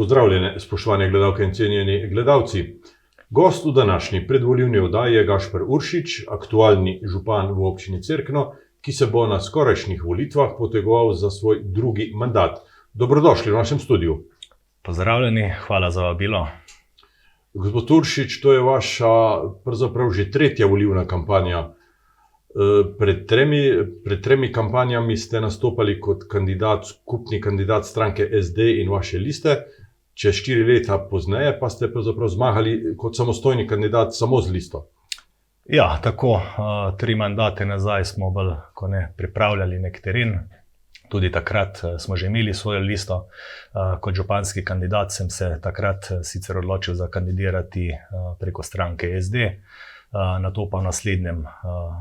Pozdravljene, spoštovane gledalke in cenjeni gledalci. Gost v današnji predvolilni oddaji je Gašper Uršič, aktualni župan v občini Cerkno, ki se bo na skorajšnjih volitvah potegoval za svoj drugi mandat. Dobrodošli v našem studiu. Pozdravljeni, hvala za vabilo. Gospod Uršič, to je vaša pravzaprav že tretja volilna kampanja. Pred tremi kampanjami ste nastopali kot skupni kandidat stranke SD in vaše liste. Čez 4 leta pozneje pa ste pravzaprav zmagali kot samostojni kandidat samo z listo. Ja, tako, 3 mandate nazaj smo bolj pripravljali nek teren. Tudi takrat smo že imeli svojo listo. Kot županski kandidat sem se takrat sicer odločil za kandidirati preko stranke SD. Nato pa v naslednjem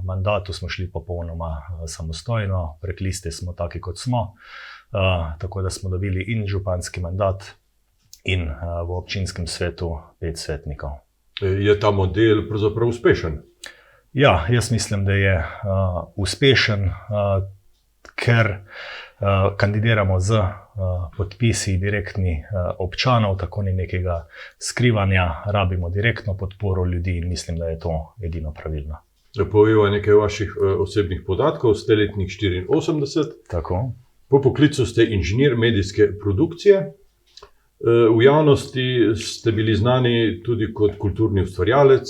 mandatu smo šli popolnoma samostojno, prek liste smo taki kot smo, tako da smo dobili in županski mandat in v občinskem svetu 5 svetnikov. Je ta model pravzaprav uspešen? Ja, jaz mislim, da je uspešen, ker kandidiramo z podpisi direktni občanov, tako ni nekega skrivanja, rabimo direktno podporo ljudi in mislim, da je to edino pravilno. Poveva nekaj vaših osebnih podatkov, ste letnik 84. Tako. Po poklicu ste inženir medijske produkcije. V javnosti ste bili znani tudi kot kulturni ustvarjalec,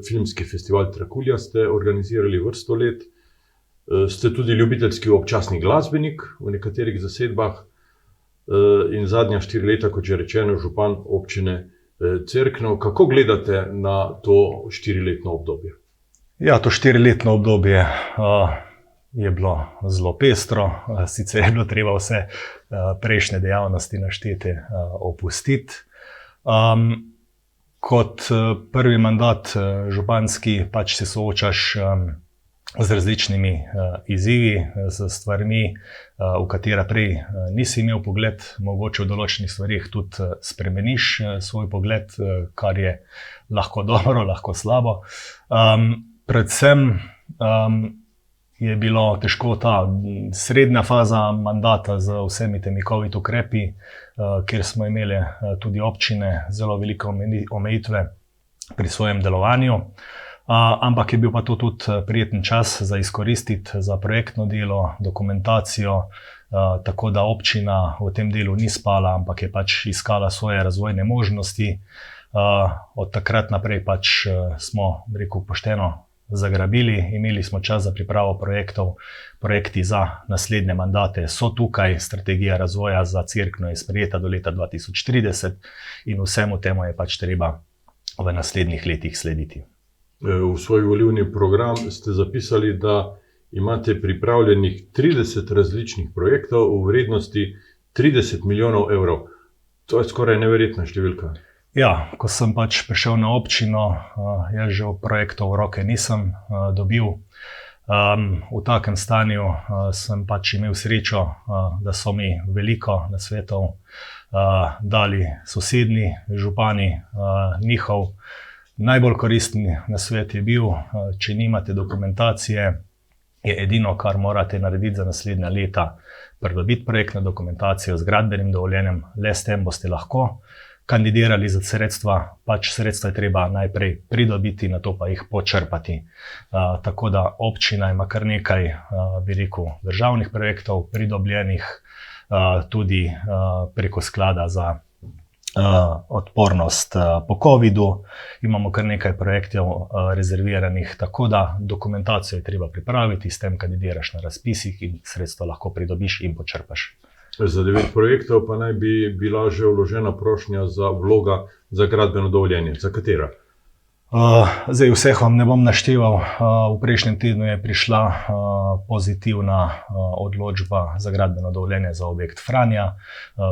filmski festival Trakulja ste organizirali vrsto let. Ste tudi ljubiteljski občasni glasbenik v nekaterih zasedbah in zadnja 4 leta, kot že rečeno, župan občine Cerkno. Kako gledate na to 4-letno obdobje? Ja, to 4-letno obdobje je bilo zelo pestro, sicer je bilo treba vse prejšnje dejavnosti naštete opustiti. Kot prvi mandat županski pač se soočaš z različnimi izzivi, z stvarmi, v katera prej nisi imel pogled, mogoče v določenih stvarih tudi spremeniš svoj pogled, kar je lahko dobro, lahko slabo. Predvsem je bilo težko ta srednja faza mandata z vsemi temi COVID ukrepi, kjer smo imeli tudi občine zelo velike omejitve pri svojem delovanju. Ampak je bil pa to tudi prijeten čas za izkoristiti za projektno delo, dokumentacijo, tako da občina v tem delu ni spala, ampak je pač iskala svoje razvojne možnosti. Od takrat naprej pač smo, pošteno zagrabili, imeli smo čas za pripravo projektov, projekti za naslednje mandate so tukaj, strategija razvoja za Cerkno je sprejeta do leta 2030 in vsemu temu je pač treba v naslednjih letih slediti. V svoj volilni program ste zapisali, da imate pripravljenih 30 različnih projektov v vrednosti 30 milijonov evrov. To je skoraj neverjetna številka. Ja, ko sem pač prišel na občino, jaz že projektov v roke nisem dobil. V takem stanju sem pač imel srečo, da so mi veliko nasvetov dali sosednji župani. Njihov najbolj koristni nasvet je bil, če nimate dokumentacije, je edino, kar morate narediti za naslednja leta, pridobiti projektno dokumentacijo z gradbenim dovoljenjem, le s tem boste lahko kandidirali za sredstva, pač sredstva je treba najprej pridobiti, nato pa jih počrpati. Tako da občina ima kar nekaj, državnih projektov pridobljenih, tudi preko sklada za odpornost po COVID-u. Imamo kar nekaj projektov rezerviranih, tako da dokumentacijo je treba pripraviti, s tem kandidiraš na razpisih in sredstva lahko pridobiš in počrpaš. Za 9 projektov pa naj bi bila že vložena prošnja za vloga za gradbeno dovoljenje. Za katera? Zdaj vseh vam ne bom našteval. V prejšnjem tednu je prišla pozitivna odločba za gradbeno dovoljenje za objekt Franja.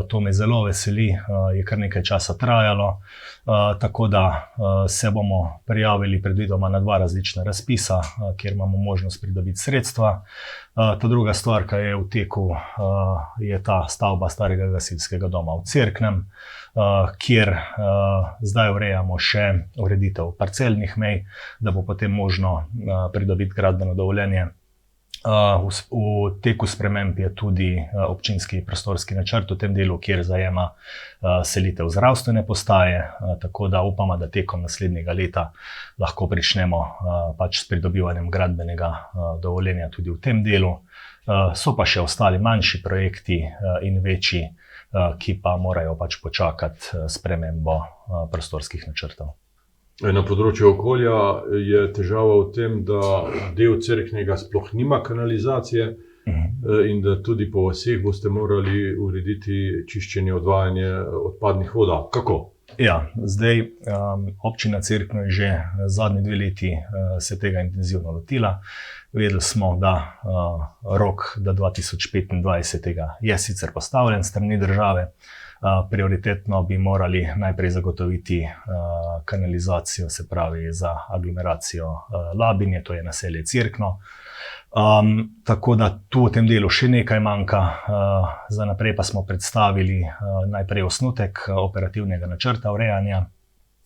To me zelo veseli, je kar nekaj časa trajalo, tako da se bomo prijavili predvidoma na 2 različna razpisa, kjer imamo možnost pridobiti sredstva. Ta druga stvar, ki je v teku, je ta stavba starega gasilskega doma v Cerknem, kjer zdaj urejamo še ureditev parcelnih mej, da bo potem možno pridobiti gradbeno dovoljenje V teku sprememb je tudi občinski prostorski načrt v tem delu, kjer zajema selitev zdravstvene postaje, tako da upamo, da tekom naslednjega leta lahko pričnemo pač s pridobivanjem gradbenega dovoljenja tudi v tem delu. So pa še ostali manjši projekti in večji, ki pa morajo pač počakati spremembo prostorskih načrtov. Na področju okolja je težava v tem, da del Cerknega sploh nima kanalizacije in da tudi po vaseh boste morali urediti čiščenje, odvajanje odpadnih voda. Kako? Ja, zdaj občina Cerkno je že zadnji 2 leti se tega intenzivno lotila. Vedeli smo, da rok do 2025 je sicer postavljen s strani države. Prioritetno bi morali najprej zagotoviti kanalizacijo, se pravi za aglomeracijo Labinje, to je naselje Cerkno. Tako da tu v tem delu še nekaj manjka. Za naprej pa smo predstavili najprej osnutek operativnega načrta urejanja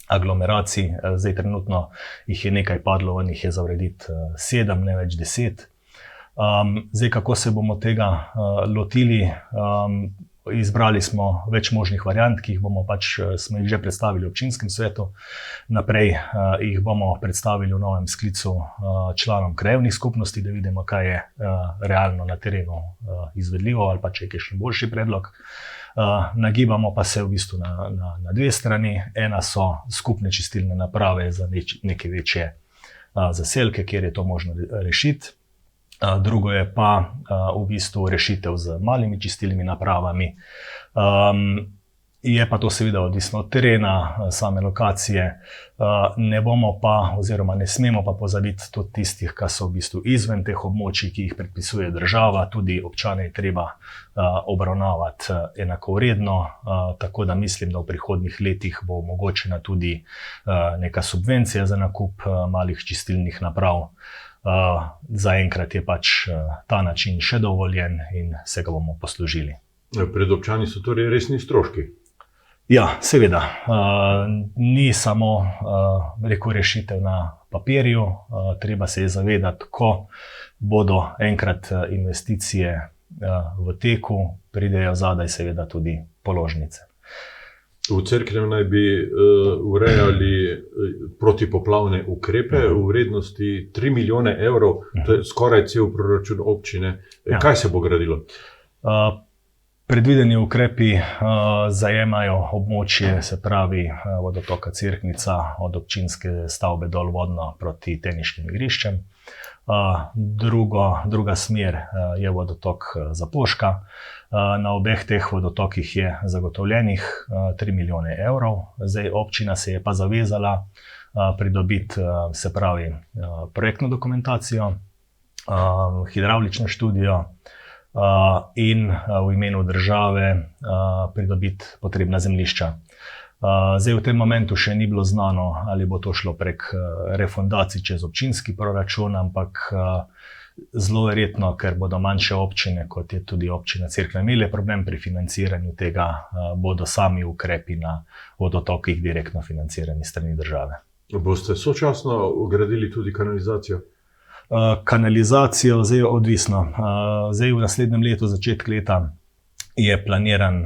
aglomeracij. Zdaj trenutno jih je nekaj padlo, v njih je za urediti 7, ne več 10. Zdaj, kako se bomo tega lotili? Izbrali smo več možnih variant, ki smo jih že predstavili v občinskem svetu. Naprej jih bomo predstavili v novem sklicu članom krajevnih skupnosti, da vidimo, kaj je realno na terenu izvedljivo ali pa če je kakšen boljši predlog. Nagibamo pa se v bistvu na 2 strani. Ena so skupne čistilne naprave za neke večje zaselke, kjer je to možno rešiti. Drugo je pa v bistvu rešitev z malimi čistilnimi napravami. Je pa to seveda odvisno od terena, same lokacije. Ne bomo pa, oziroma ne smemo pa pozabiti tudi tistih, ki so v bistvu izven teh območij, ki jih predpisuje država. Tudi občane je treba obravnavati enakovredno, tako da mislim, da v prihodnjih letih bo omogočena tudi neka subvencija za nakup malih čistilnih naprav. Zaenkrat je pač ta način še dovoljen in se ga bomo poslužili. Pred občani so torej resni stroški? Ja, seveda. Ni samo rešitev na papirju, treba se je zavedati, ko bodo enkrat investicije v teku, pridejo zadaj seveda tudi položnice. V Cerknem naj bi urejali protipoplavne ukrepe v vrednosti 3 milijone evrov, to je skoraj cel proračun občine. Kaj se bo gradilo? Predvideni ukrepi zajemajo območje, se pravi vodotoka Cerknica, od občinske stavbe dol vodno proti teniškim igriščem. Druga smer je vodotok Zapoška. Na obeh teh vodotokih je zagotovljenih 3 milijone evrov. Zdaj občina se je pa zavezala pridobiti, se pravi, projektno dokumentacijo, hidravlično študijo in v imenu države pridobiti potrebna zemljišča. Zdaj v tem momentu še ni bilo znano, ali bo to šlo prek refundacij čez občinski proračun, ampak zelo verjetno, ker bodo manjše občine, kot je tudi občina Cerkno, imele problem pri financiranju tega, bodo sami ukrepi na vodotokih direktno financirani s strani države. Boste sočasno gradili tudi kanalizacijo? Kanalizacijo zdaj je odvisno. Zdaj v naslednjem letu, začetek leta, je planiran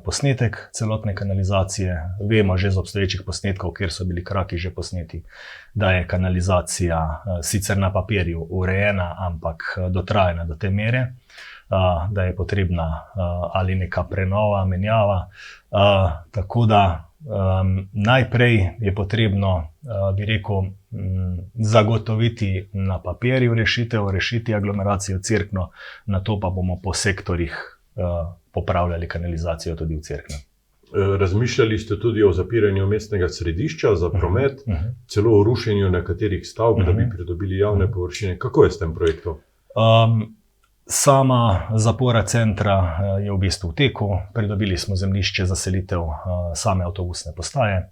posnetek celotne kanalizacije. Vemo že z obstoječih posnetkov, kjer so bili kraki že posneti, da je kanalizacija sicer na papirju urejena, ampak dotrajana do te mere, da je potrebna ali neka prenova, menjava. Tako da najprej je potrebno, bi rekel, zagotoviti na papirju rešiti aglomeracijo Cerkno, nato pa bomo po sektorjih popravljali kanalizacijo tudi v Cerknem. Razmišljali ste tudi o zapiranju mestnega središča za promet, celo o rušenju nekaterih stavb, da bi pridobili javne površine. Kako je s tem projektom? Sama zapora centra je v bistvu v teku. Pridobili smo zemljišče za selitev same avtobusne postaje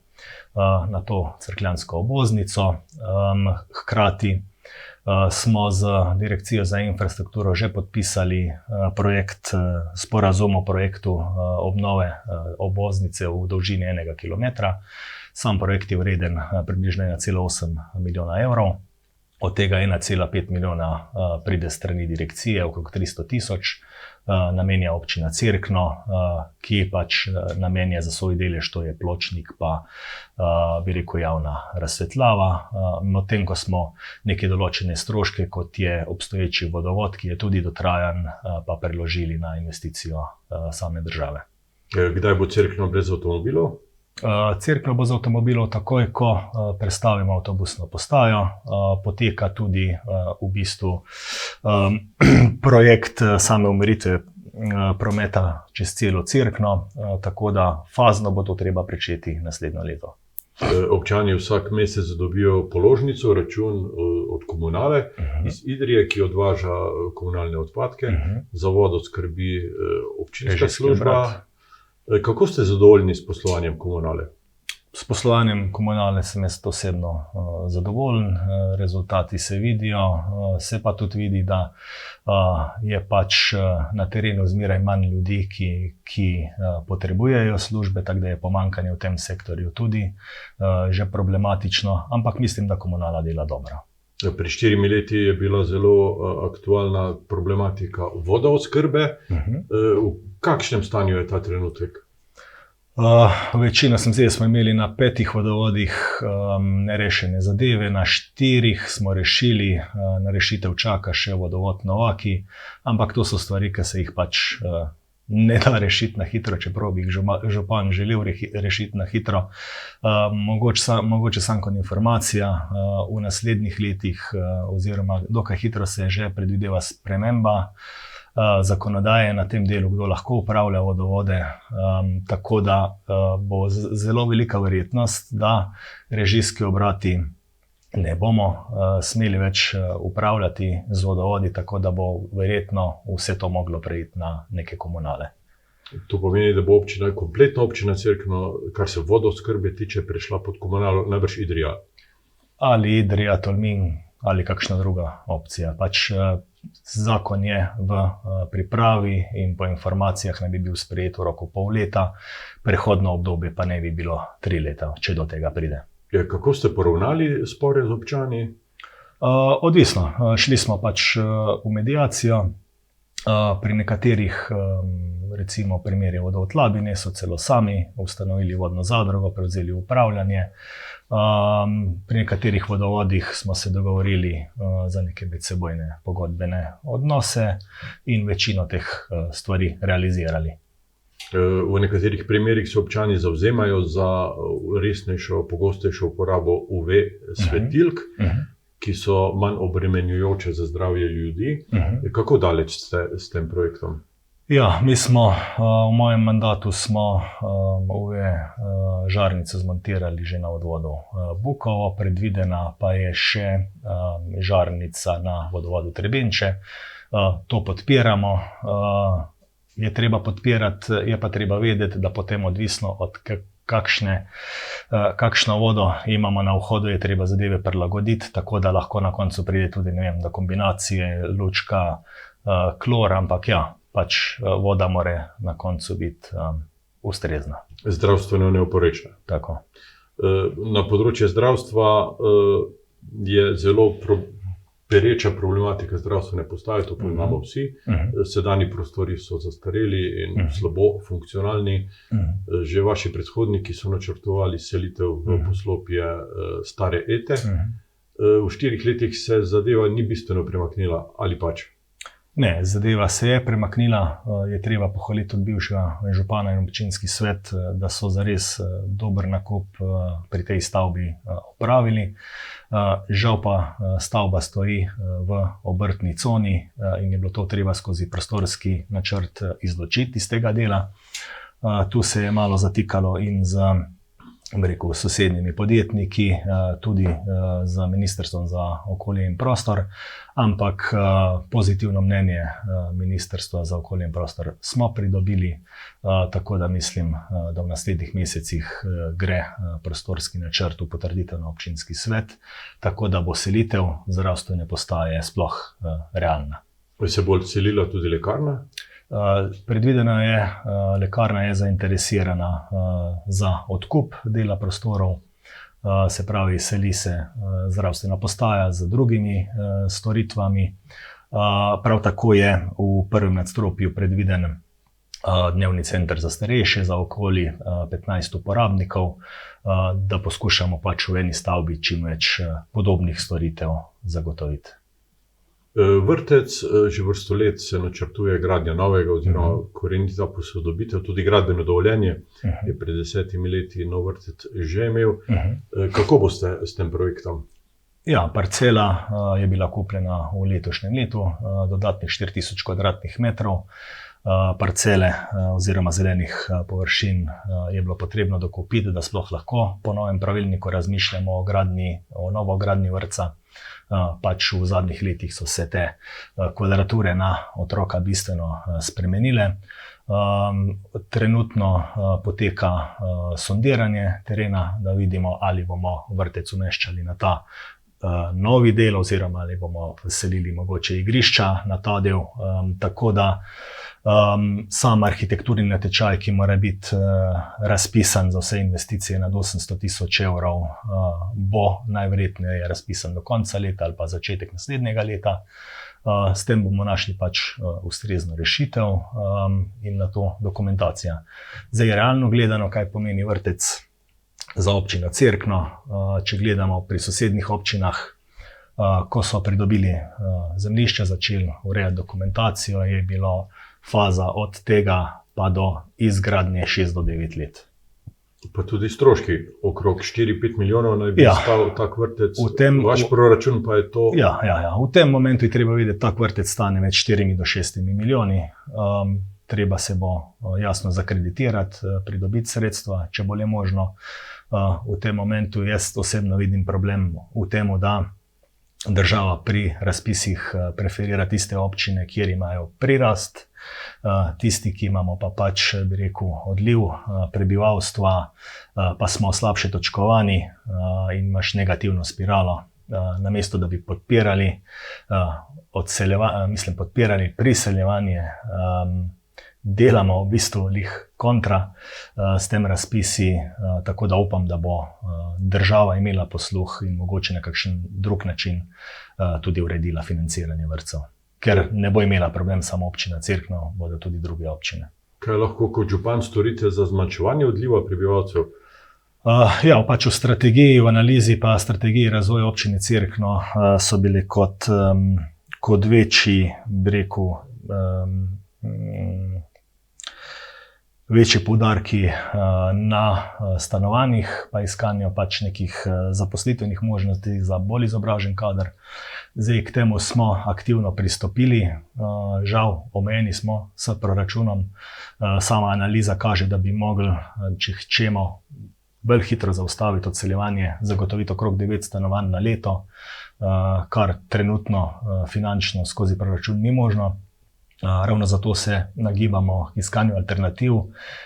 na to cerkljansko obvoznico. Hkrati smo z Direkcijo za infrastrukturo že podpisali sporazum o projektu obnove obvoznice v dolžini 1 kilometra. Sam projekt je vreden približno 1,8 milijona evrov. od tega 1,5 milijona pride strani direkcije, okrog 300 tisoč namenja občina Cerkno, ki pač namenja za svoj delež, to je pločnik, pa bi rekel javna razsvetljava. Medtem ko smo neke določene stroške, kot je obstoječi vodovod, ki je tudi dotrajan, pa preložili na investicijo same države. Kdaj bo Cerkno brez avtomobilov? Cerkno bo z avtomobilov takoj, ko prestavimo avtobusno postajo. Poteka tudi v bistvu projekt same umiritve prometa čez celo Cerkno, tako da fazno bo to treba pričeti naslednjo leto. Občani vsak mesec dobijo položnico, račun od komunale iz Idrije, ki odvaža komunalne odpadke. Za vodo skrbi občinska služba. Kako ste zadovoljni s poslovanjem komunale? S poslovanjem komunale sem jaz osebno zadovoljen, rezultati se vidijo, se pa tudi vidi, da je pač na terenu zmeraj manj ljudi, ki potrebujejo službe, tako da je pomanjkanje v tem sektorju tudi že problematično, ampak mislim, da komunala dela dobro. Pred 4 leti je bila zelo aktualna problematika vodooskrbe. V kakšnem stanju je ta trenutek? Večino sem zdaj, smo imeli na 5 vodovodih nerešene zadeve, na 4 smo rešili, na rešitev čaka še vodovod Novaki, ampak to so stvari, ki se jih pač ne da rešiti na hitro, čeprav bi jih župan želel rešiti na hitro. Mogoče samo kot informacija, v naslednjih letih oziroma dokaj hitro se že predvideva sprememba zakonodaje na tem delu, kdo lahko upravlja vodovode, tako da bo zelo velika verjetnost, da režijski obrati ne bomo smeli več upravljati z vodovodi, tako da bo verjetno vse to moglo preiti na neke komunale. To pomeni, da bo kompletna občina Cerkno, kar se vodooskrbe tiče, prešla pod komunalo, najbrž Idrija. Ali Idrija, Tolmin, ali kakšna druga opcija. Pač zakon je v pripravi in po informacijah naj bi bil sprejet v roku pol leta, prehodno obdobje pa ne bi bilo 3 leta, če do tega pride. Kako ste poravnali spore z občani? Odvisno. Šli smo pač v mediacijo. Pri nekaterih, recimo primer je vodovod Labine, so celo sami ustanovili vodno zadrugo, prevzeli upravljanje. Pri nekaterih vodovodih smo se dogovorili za neke medsebojne pogodbene odnose in večino teh stvari realizirali. V nekaterih primerih se občani zavzemajo za resnejšo, pogostejšo uporabo UV svetilk, ki so manj obremenjujoče za zdravje ljudi. Kako daleč ste s tem projektom? Ja, mi smo v mojem mandatu smo UV žarnico zmontirali že na vodovodu Bukovo, predvidena pa je še žarnica na vodovodu Trebenče. To podpiramo. Je treba podpirati, je pa treba vedeti, da potem odvisno od kakšno vodo imamo na vhodu, je treba zadeve prilagoditi, tako da lahko na koncu pride tudi, ne vem, do kombinacije lučka, klor, ampak ja, pač voda mora na koncu biti ustrezna. Zdravstveno neoporečna. Tako. Na področju zdravstva je zelo pereča problematika zdravstvene postaje, to poznamo vsi. Sedanji prostori so zastareli in slabo funkcionalni. Že vaši predhodniki so načrtovali selitev v poslopje stare Ete. V 4 letih se zadeva ni bistveno premaknila, ali pač? Ne, zadeva se je premaknila. Je treba pohvaliti tudi bivšega župana in občinski svet, da so zares dober nakup pri tej stavbi opravili. Žal pa stavba stoji v obrtni coni in je bilo to treba skozi prostorski načrt izločiti iz tega dela. Tu se je malo zatikalo in z sosednjimi podjetniki, tudi z Ministrstvom za okolje in prostor, ampak pozitivno mnenje Ministrstva za okolje in prostor smo pridobili, tako da mislim, da v naslednjih mesecih gre prostorski načrt v potrditev na občinski svet, tako da bo selitev zdravstvene postaje sploh realna. Se bo selila tudi lekarna? Predvidena je, lekarna je zainteresirana za odkup dela prostorov, se pravi, seli se zdravstvena postaja z drugimi storitvami. Prav tako je v prvem nadstropju predviden dnevni center za starejše za okoli 15 uporabnikov, da poskušamo pač v eni stavbi čim več podobnih storitev zagotoviti. Vrtec, že vrsto let se načrtuje gradnja novega oziroma korenita posodobitev, tudi gradbeno dovoljenje je pred 10 leti nov vrtec že imel. Kako boste s tem projektom? Ja, parcela je bila kupljena v letošnjem letu, dodatnih 4000 kvadratnih metrov. Parcele oziroma zelenih površin je bilo potrebno dokupiti, da sploh lahko po novem pravilniku razmišljamo o novogradnji vrtca. Pač v zadnjih letih so se te kvadrature na otroka bistveno spremenile. Trenutno poteka sondiranje terena, da vidimo, ali bomo vrtec umeščali na ta novi del oziroma ali bomo selili mogoče igrišča na ta del. Tako da sam arhitekturni natečaj, ki mora biti razpisan za vse investicije nad 800 000 evrov, bo najverjetneje razpisan do konca leta ali pa začetek naslednjega leta. S tem bomo našli pač ustrezno rešitev in na to dokumentacija. Zdaj, realno gledano, kaj pomeni vrtec za občino Cerkno, če gledamo pri sosednjih občinah, ko so pridobili zemljišče, začeli urejati dokumentacijo, je bilo faza od tega pa do izgradnje 6 do 9 let. Pa tudi stroški, okrog 4-5 milijonov naj bi stal tak vrtec, vaš proračun pa je to? Ja. V tem momentu je treba videti, tak vrtec stane med 4 do 6 milijoni. Treba se bo jasno zakreditirati, pridobiti sredstva, če bo le možno. V tem momentu jaz osebno vidim problem v tem, da država pri razpisih preferira tiste občine, kjer imajo prirast, tisti, ki imamo pa pač, bi rekel, odliv prebivalstva, pa smo slabše točkovani in imaš negativno spiralo. Namesto da bi podpirali priseljevanje, delamo v bistvu kontra s tem razpisi, tako da upam, da bo država imela posluh in mogoče na kakšen drug način tudi uredila financiranje vrtcev. Ker ne bo imela problem samo občina Cerkno, bodo tudi druge občine. Kaj lahko kot župan storite za zmanjševanje odliva prebivalcev? Ja, pač v strategiji, v analizi pa strategiji razvoja občine Cerkno so bili kot večji, bi rekel, večji poudarki na stanovanjih, pa iskanju pač nekih zaposlitvenih možnosti za bolj izobražen kader. Zdaj, k temu smo aktivno pristopili, žal omejeni smo s proračunom. Sama analiza kaže, da bi mogli, če hočemo bolj hitro zaustaviti odseljevanje, zagotoviti okrog 9 stanovanj na leto, kar trenutno finančno skozi proračun ni možno. Ravno zato se nagibamo k iskanju alternativ.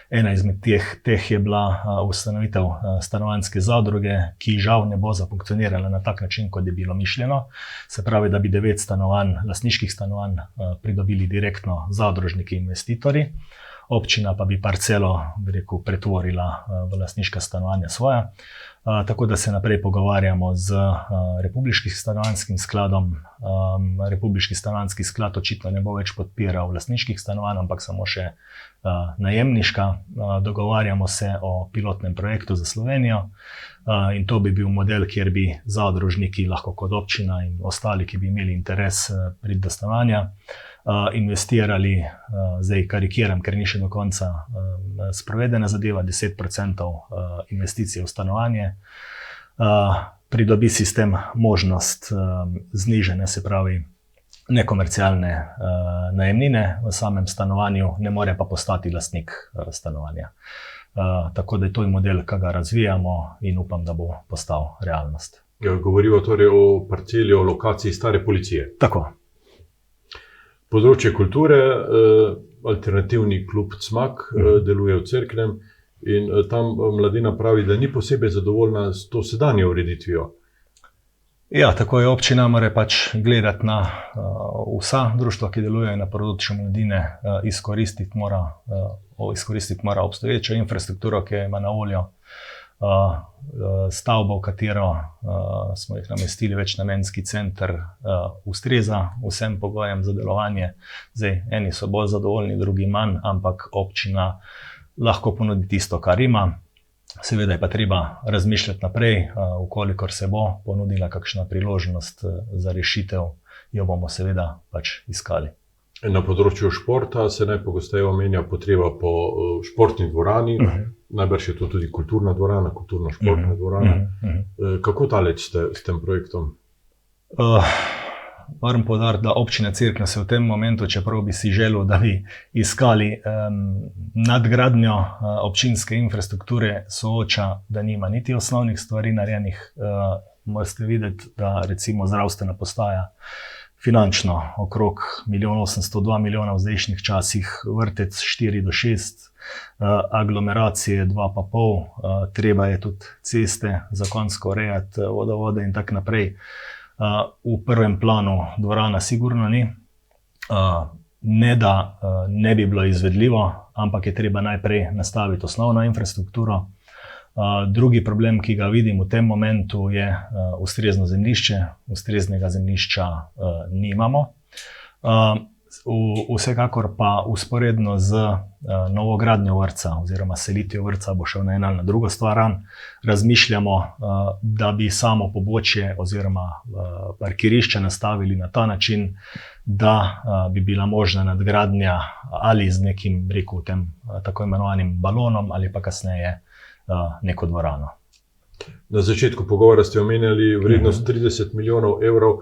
Ena izmed teh je bila ustanovitev stanovanjske zadruge, ki žal ne bo zafunkcionirala na tak način, kot je bilo mišljeno. Se pravi, da bi 9 stanovanj, lastniških stanovanj, pridobili direktno zadružniki investitorji. Občina pa bi parcelo, bi rekel, pretvorila v lastniška stanovanja svoja. Tako da se naprej pogovarjamo z Republiškim stanovanjskim skladom. Republiški stanovanjski sklad očitno ne bo več podpiral lastniških stanovanj, ampak samo še najemniška. Dogovarjamo se o pilotnem projektu za Slovenijo in to bi bil model, kjer bi zadružniki lahko kot občina in ostali, ki bi imeli interes priti do stanovanja, investirali, zdaj karikiram, ker ni še do konca sprovedena zadeva, 10% investicij v stanovanje. Pridobi sistem možnost znižanja, se pravi nekomercialne najemnine v samem stanovanju, ne more pa postati lastnik stanovanja. Tako da je to model, ki ga razvijamo in upam, da bo postal realnost. Govorijo torej o parceli, o lokaciji stare policije. Tako. Področje kulture, alternativni klub Cmak deluje v Cerknem in tam mladina pravi, da ni posebej zadovoljna s to sedanjo ureditvijo. Ja, tako je, občina mora pač gledati na vsa društva, ki delujejo na področju mladine, izkoristiti mora obstoječo infrastrukturo, ki jo ima na voljo. Stavba, v katero smo jih namestili, večnamenski center, ustreza vsem pogojem za delovanje. Zdaj, eni so bolj zadovoljni, drugi manj, ampak občina lahko ponudi tisto, kar ima. Seveda je pa treba razmišljati naprej, ukolikor se bo ponudila kakšna priložnost za rešitev, jo bomo seveda pač iskali. Na področju športa se najpogosteje omenja potreba po športni dvorani. Najbrž je to tudi kulturna dvorana, kulturno-športna dvorana. Kako daleč ste s tem projektom? Moram poudariti, da občina Cerkno se v tem momentu, čeprav bi si želel, da bi iskali nadgradnjo občinske infrastrukture, sooča, da nima niti osnovnih stvari narejenih. Morate videti, da recimo zdravstvena postaja finančno okrog 1,802 milijona v zdajšnjih časih, vrtec 4 do 6, aglomeracije 2,5, treba je tudi ceste zakonsko urejati, vodovode in tako naprej. V prvem planu dvorana sigurno ni. Ne da ne bi bilo izvedljivo, ampak je treba najprej nastaviti osnovno infrastrukturo. Drugi problem, ki ga vidim v tem momentu, je ustrezno zemljišče. Ustreznega zemljišča nimamo. Vsekakor pa vzporedno z novogradnjo vrtca oziroma selitvijo vrtca bo šel na eno ali na drugo stran. Razmišljamo, da bi samo pobočje oziroma parkirišče nastavili na ta način, da bi bila možna nadgradnja ali z nekim, rekel, tem tako imenovanim balonom ali pa kasneje neko dvorano. Na začetku pogovora ste omenjali vrednost 30 milijonov evrov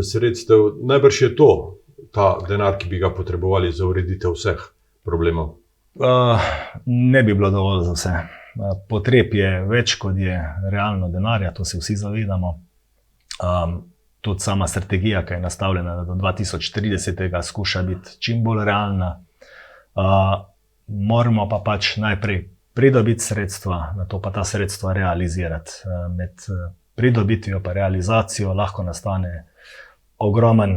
sredstev. Najbrž je to ta denar, ki bi ga potrebovali za ureditev vseh problemov? Ne bi bilo dovolj za vse. Potreb je več, kot je realno denarja, to se vsi zavedamo. Tudi sama strategija, ki je nastavljena do 2030, skuša biti čim bolj realna. Moramo pa pač najprej pridobiti sredstva, na to pa ta sredstva realizirati. Med pridobitvijo pa realizacijo lahko nastane ogromen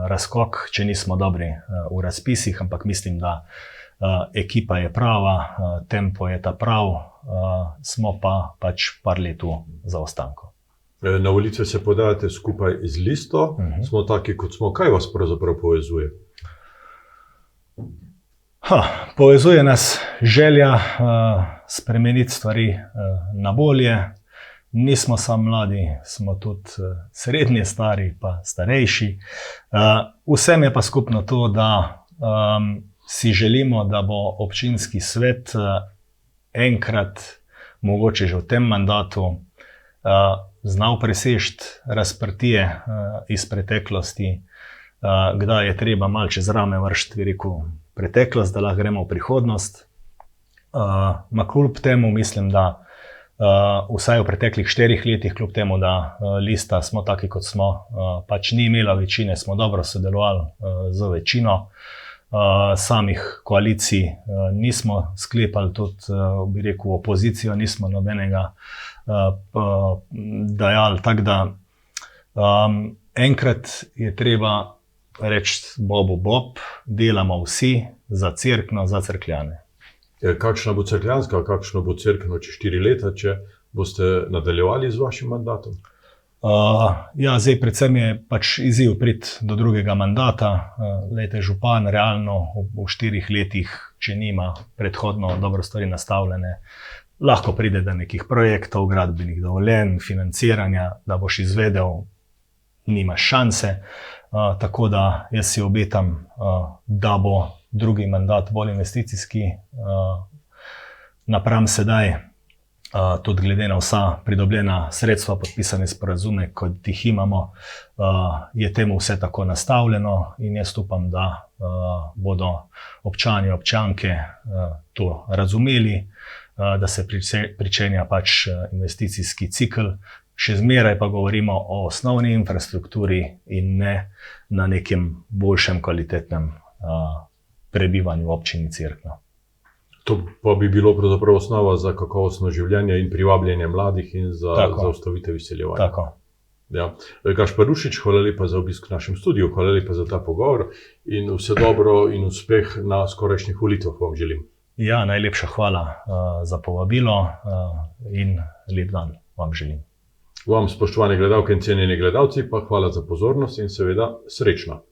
razkok, če nismo dobri v razpisih, ampak mislim, da ekipa je prava, tempo je ta prav, smo pa pač par let v zaostanku. Na volitve se podajate skupaj z listo, smo taki, kot smo. Kaj vas pravzaprav povezuje? Povezuje nas želja spremeniti stvari na bolje. Nismo samo mladi, smo tudi srednje stari pa starejši. Vsem je pa skupno to, da si želimo, da bo občinski svet enkrat, mogoče že v tem mandatu, znal preseči razprtije iz preteklosti, kdaj je treba malo čez rame vršiti, bi rekel, preteklost, da lahko gremo v prihodnost. Ma kljub temu mislim, da vsaj v preteklih 4 letih, kljub temu, da lista smo taki, kot smo, pač ni imela večine, smo dobro sodelovali z večino. Samih koalicij nismo sklepali, tudi bi rekel opozicijo, nismo nobenega dajali. Tako da enkrat je treba reči Bobu Bob, delamo vsi za Cerkno, za Cerkljane. Kakšna bo Cerkljanska, kakšno bo Cerkno čez 4 leta, če boste nadaljevali z vašim mandatom? Ja, zdaj predvsem je pač izziv priti do drugega mandata. Glejte, župan realno v 4 letih, če nima predhodno dobro stvari nastavljene, lahko pride do nekih projektov, gradbenih dovoljenj, financiranja, da boš izvedel, nimaš šanse. Tako da jaz si obetam, da bo drugi mandat bolj investicijski napram sedaj. Tudi glede na vsa pridobljena sredstva, podpisane sporazume, kot jih imamo, je temu vse tako nastavljeno in jaz upam, da bodo občani, občanke to razumeli, da se pričenja pač investicijski cikel. Še zmeraj pa govorimo o osnovni infrastrukturi in ne na nekem boljšem, kvalitetnem prebivanju v občini Cerkno. To pa bi bilo pravzaprav osnova za kakovostno življenje in privabljanje mladih in za zaustavitev izseljevanja. Tako. Ja. Gašper Rušič, hvala lepa za obisk v našem studiu, hvala lepa za ta pogovor in vse dobro in uspeh na skorajšnjih volitvah vam želim. Ja, najlepša hvala za povabilo in lep dan vam želim. Vam, spoštovane gledalke in cenjeni gledalci, pa hvala za pozornost in seveda srečno.